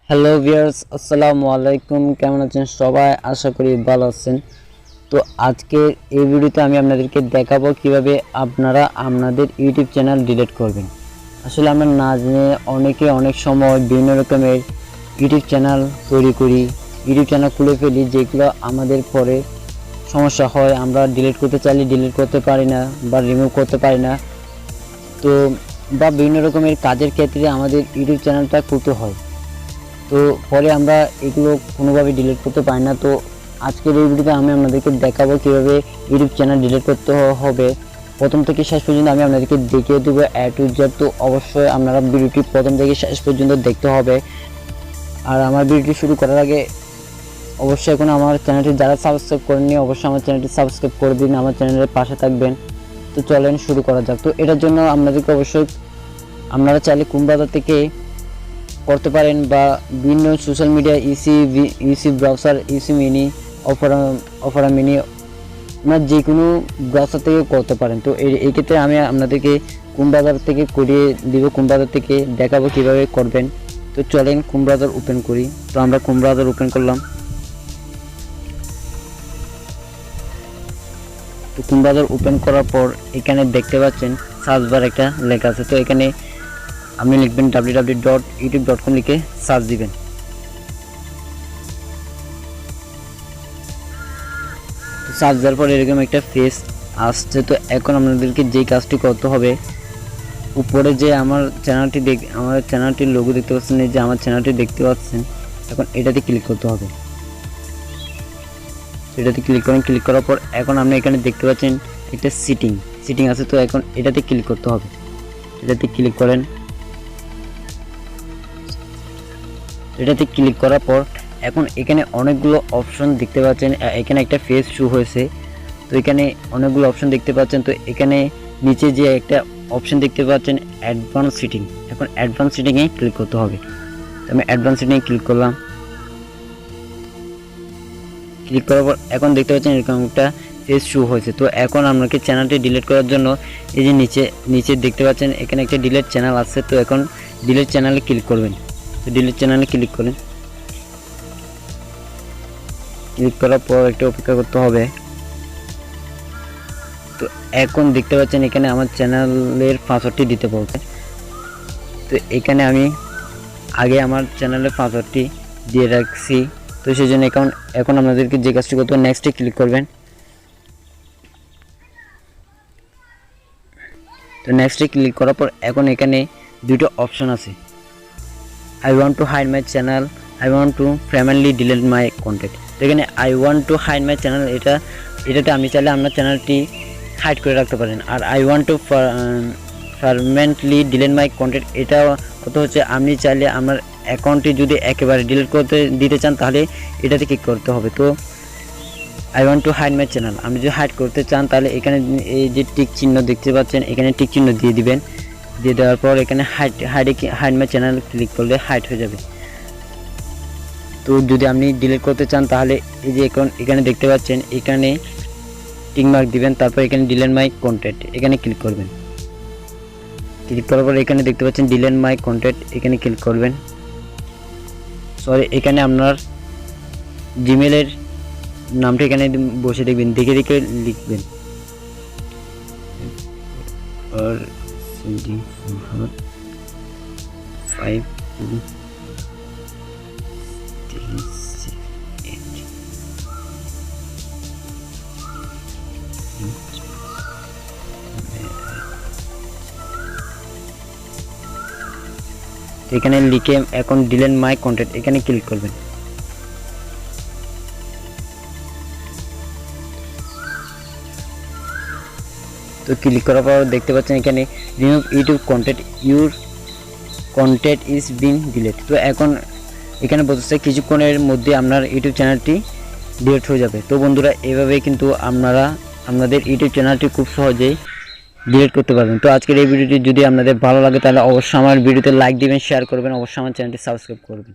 Hello viewers, আসসালামু আলাইকুম। কেমন আছেন সবাই? আশা করি ভালো আছেন। তো আজকে এই ভিডিওতে আমি আপনাদেরকে দেখাবো কিভাবে আপনারা আপনাদের ইউটিউব চ্যানেল ডিলিট করবেন। আসলে আমরা না জেনে অনেকে অনেক সময় বিভিন্ন রকমের ইউটিউব চ্যানেল তৈরি করি, ইউটিউব চ্যানেল খুলে ফেলি, যেগুলো আমাদের পরে সমস্যা হয়। আমরা ডিলিট করতে চাইলে ডিলিট করতে পারি না বা রিমুভ করতে পারি না। তো বা বিভিন্ন রকমের কাজের ক্ষেত্রে আমাদের ইউটিউব চ্যানেলটা খুলতে হয়, তো পরে আমরা এগুলো কোনোভাবে ডিলিট করতে পারি না। তো আজকের এই ভিডিওতে আমি আপনাদেরকে দেখাবো কীভাবে ইউটিউব চ্যানেল ডিলিট করতে হবে। প্রথম থেকে শেষ পর্যন্ত আমি আপনাদেরকে দেখিয়ে দেবো A to Z। তো অবশ্যই আপনারা ভিডিওটি প্রথম থেকে শেষ পর্যন্ত দেখতে হবে। আর আমার ভিডিওটি শুরু করার আগে অবশ্যই এখন আমার চ্যানেলটি যারা সাবস্ক্রাইব করেননি অবশ্যই আমার চ্যানেলটি সাবস্ক্রাইব করে দিন, আমার চ্যানেলের পাশে থাকবেন। তো চলেন শুরু করা যাক। তো এটার জন্য আপনাদেরকে অবশ্যই আপনারা চাইলে কুমবাজার থেকে করতে পারেন বা বিভিন্ন social media EC browser, EC mini, Opera mini, আপনার যে কোনো ব্রাউজার থেকে করতে পারেন। তো এই ক্ষেত্রে আমি আপনাদেরকে কুমবাজার থেকে করিয়ে দিব, কুমবাজার থেকে দেখাবো কিভাবে করবেন। তো চলেন কুমবাজার ওপেন করি। তো আমরা কুমবাজার ওপেন করলাম। তো কুমবাজার ওপেন করার পর এখানে দেখতে পাচ্ছেন সার্চ বার একটা লেখা আছে। তো এখানে আপনি লিখবেন www.youtube.com লিখে সার্চ দিবেন। তো সার্চ দেওয়ার পর এরকম একটা ফেস আসছে। তো এখন আপনাদেরকে যেই কাজটি করতে হবে, উপরে যে আমার চ্যানেলটির লোগো দেখতে পাচ্ছেন, এই যে আমার চ্যানেলটি দেখতে পাচ্ছেন, এখন এটাতে ক্লিক করতে হবে। এটাতে ক্লিক করেন। ক্লিক করার পর এখন আপনি এখানে দেখতে পাচ্ছেন একটা সিটিং আছে। তো এখন এটাতে ক্লিক করতে হবে। এটাতে ক্লিক করেন। এটাতে ক্লিক করার পর এখন এখানে অনেকগুলো অপশন দেখতে পাচ্ছেন। এখানে একটা ফেস শো হয়েছে। তো এখানে অনেকগুলো অপশন দেখতে পাচ্ছেন। তো এখানে নিচে যে একটা অপশন দেখতে পাচ্ছেন অ্যাডভান্স সেটিং, এখন অ্যাডভান্স সেটিংয়ে ক্লিক করতে হবে। তো আমি অ্যাডভান্স সেটিংয়ে ক্লিক করলাম। ক্লিক করার পর এখন দেখতে পাচ্ছেন এরকম একটা ফেস শো হয়েছে। তো এখন আপনাকে চ্যানেলটি ডিলিট করার জন্য এই যে নিচে দেখতে পাচ্ছেন এখানে একটা ডিলিট চ্যানেল আছে। তো এখন ডিলিট চ্যানেলে ক্লিক করবেন। তো ডিলিট চ্যানেলে ক্লিক করেন। ক্লিক করার পর একটু অপেক্ষা করতে হবে। তো এখন দেখতে পাচ্ছেন এখানে আমার চ্যানেলের পাসওয়ার্ডটি দিতে বলছে। তো এখানে আমি আগে আমার চ্যানেলের পাসওয়ার্ডটি দিয়ে রাখছি। তো সেই জন্য এখন আপনাদেরকে যে কাজটি করতে হবে, নেক্সটে ক্লিক করবেন। তো নেক্সটে ক্লিক করার পর এখন এখানে দুটো অপশন আছে, I want to hide my channel, I want to permanently delete my content. তো এখানে I want to hide my channel, এটাতে আমি চাইলে আপনার চ্যানেলটি হাইড করে রাখতে পারেন। আর I want to permanently delete my content, এটা কত হচ্ছে আপনি চাইলে আপনার অ্যাকাউন্টটি যদি একেবারে ডিলিট করতে দিতে চান তাহলে এটাতে ক্লিক করতে হবে। তো I want to hide my channel, আপনি যদি হাইড করতে চান তাহলে এখানে এই যে টিক চিহ্ন দেখতে পাচ্ছেন, এখানে টিক চিহ্ন দিয়ে দিবেন। দিয়ে দেওয়ার পর এখানে হাইড মাই চ্যানেল ক্লিক করলে হাইড হয়ে যাবে। তো যদি আপনি ডিলিট করতে চান তাহলে এই যে এখানে দেখতে পাচ্ছেন, এখানে টিক মার্ক দিবেন, তারপর এখানে ডিলিট মাই কন্টেন্ট এখানে ক্লিক করবেন। ক্লিক করার পর এখানে দেখতে পাচ্ছেন ডিলিট মাই কন্টেন্ট, এখানে ক্লিক করবেন। সরি, এখানে আপনার জিমেলের নামটা এখানে বসে দেখবেন, দেখে লিখবেন। এখানে লিখে এখন ডিলিট মাই কন্টেন্ট এখানে ক্লিক করবেন। তো ক্লিক করার পর দেখতে পাচ্ছেন এখানে remove YouTube content, your content is being delete. তো এখন এখানে বলতেছে কিছুক্ষণের মধ্যে আপনার ইউটিউব চ্যানেলটি ডিলিট হয়ে যাবে। তো বন্ধুরা, এভাবে কিন্তু আপনারা আপনাদের ইউটিউব চ্যানেলটি খুব সহজেই ডিলিট করতে পারবেন। তো আজকের এই ভিডিওটি যদি আপনাদের ভালো লাগে তাহলে অবশ্যই আমার ভিডিওতে লাইক দিবেন, শেয়ার করবেন, অবশ্যই আমার চ্যানেলটি সাবস্ক্রাইব করবেন।